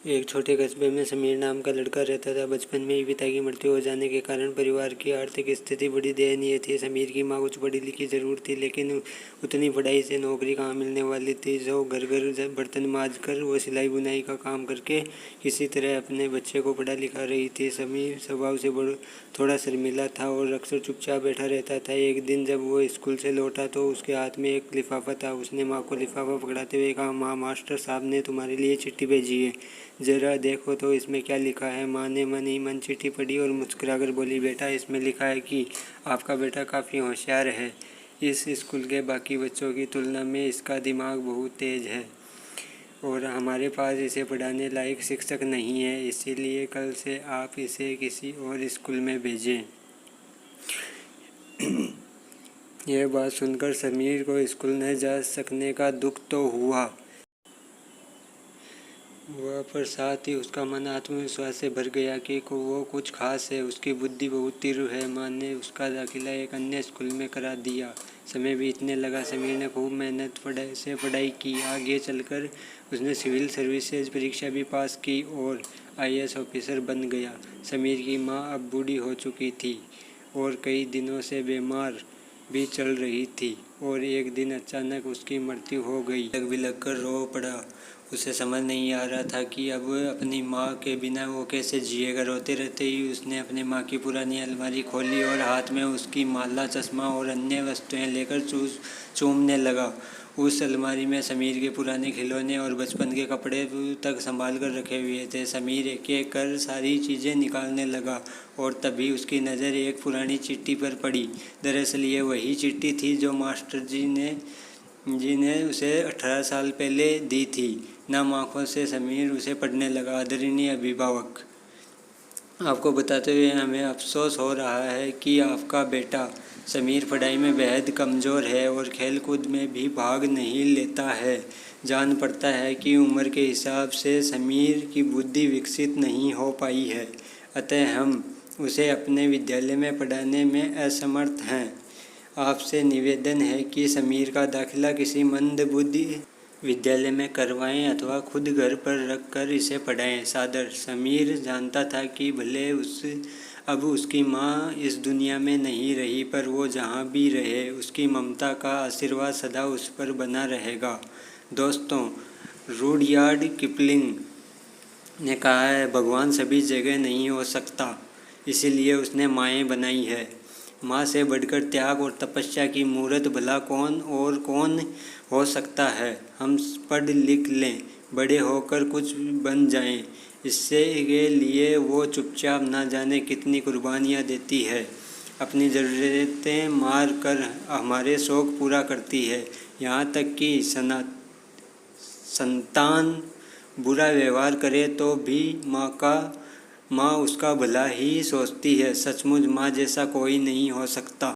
एक छोटे कस्बे में समीर नाम का लड़का रहता था। बचपन में ही पिता की मृत्यु हो जाने के कारण परिवार की आर्थिक स्थिति बड़ी दयनीय थी। समीर की माँ कुछ पढ़ी लिखी जरूर थी, लेकिन उतनी पढ़ाई से नौकरी कहाँ मिलने वाली थी। जो घर घर बर्तन मांज कर वो सिलाई बुनाई का काम करके किसी तरह अपने बच्चे को पढ़ा लिखा रही थी। समीर स्वभाव से थोड़ा शर्मीला था और अक्सर चुपचाप बैठा रहता था। एक दिन जब वो स्कूल से लौटा तो उसके हाथ में एक लिफाफा था। उसने माँ को लिफाफा पकड़ाते हुए कहा, माँ, मास्टर साहब ने तुम्हारे लिए चिट्ठी भेजी है, ज़रा देखो तो इसमें क्या लिखा है। माँ ने मन ही मन चिट्ठी पढ़ी और मुस्कुराकर बोली, बेटा, इसमें लिखा है कि आपका बेटा काफ़ी होशियार है। इस स्कूल के बाकी बच्चों की तुलना में इसका दिमाग बहुत तेज़ है और हमारे पास इसे पढ़ाने लायक शिक्षक नहीं है, इसीलिए कल से आप इसे किसी और स्कूल में भेजें। यह बात सुनकर समीर को स्कूल न जा सकने का दुख तो हुआ पर साथ ही उसका मन आत्मविश्वास से भर गया कि वो कुछ खास है। उसकी बुद्धि बहुत तीव्र है। माँ ने उसका दाखिला एक अन्य स्कूल में करा दिया। समय बीतने लगा। समीर ने खूब मेहनत पढ़ाई की। आगे चलकर उसने सिविल सर्विसेज परीक्षा भी पास की और IAS ऑफिसर बन गया। समीर की माँ अब बूढ़ी हो चुकी थी और कई दिनों से बीमार भी चल रही थी और एक दिन अचानक उसकी मृत्यु हो गई। लग बिलग कर रो पड़ा। उसे समझ नहीं आ रहा था कि अब अपनी माँ के बिना वो कैसे जिएगा। रोते रहते ही उसने अपनी माँ की पुरानी अलमारी खोली और हाथ में उसकी माला, चश्मा और अन्य वस्तुएं लेकर चूमने लगा। उस अलमारी में समीर के पुराने खिलौने और बचपन के कपड़े तक संभाल कर रखे हुए थे। समीर एक एक कर सारी चीज़ें निकालने लगा और तभी उसकी नज़र एक पुरानी चिट्ठी पर पड़ी। दरअसल ये वही चिट्ठी थी जो मास्टर जी ने उसे 18 साल पहले दी थी। नम आँखों से समीर उसे पढ़ने लगा। आदरणीय अभिभावक, आपको बताते हुए हमें अफसोस हो रहा है कि आपका बेटा समीर पढ़ाई में बेहद कमज़ोर है और खेल कूद में भी भाग नहीं लेता है। जान पड़ता है कि उम्र के हिसाब से समीर की बुद्धि विकसित नहीं हो पाई है, अतः हम उसे अपने विद्यालय में पढ़ाने में असमर्थ हैं। आपसे निवेदन है कि समीर का दाखिला किसी मंदबुद्धि विद्यालय में करवाएं अथवा खुद घर पर रख कर इसे पढ़ाएं। सादर। समीर जानता था कि भले अब उसकी माँ इस दुनिया में नहीं रही, पर वो जहाँ भी रहे उसकी ममता का आशीर्वाद सदा उस पर बना रहेगा। दोस्तों, रुडयार्ड किपलिंग ने कहा है, भगवान सभी जगह नहीं हो सकता, इसीलिए उसने माएँ बनाई है। माँ से बढ़कर त्याग और तपस्या की मूर्त भला कौन हो सकता है। हम पढ़ लिख लें, बड़े होकर कुछ बन जाएं, इससे के लिए वो चुपचाप ना जाने कितनी कुर्बानियाँ देती है। अपनी ज़रूरतें मार कर हमारे शौक़ पूरा करती है। यहाँ तक कि संतान बुरा व्यवहार करे तो भी माँ उसका भला ही सोचती है। सचमुच माँ जैसा कोई नहीं हो सकता।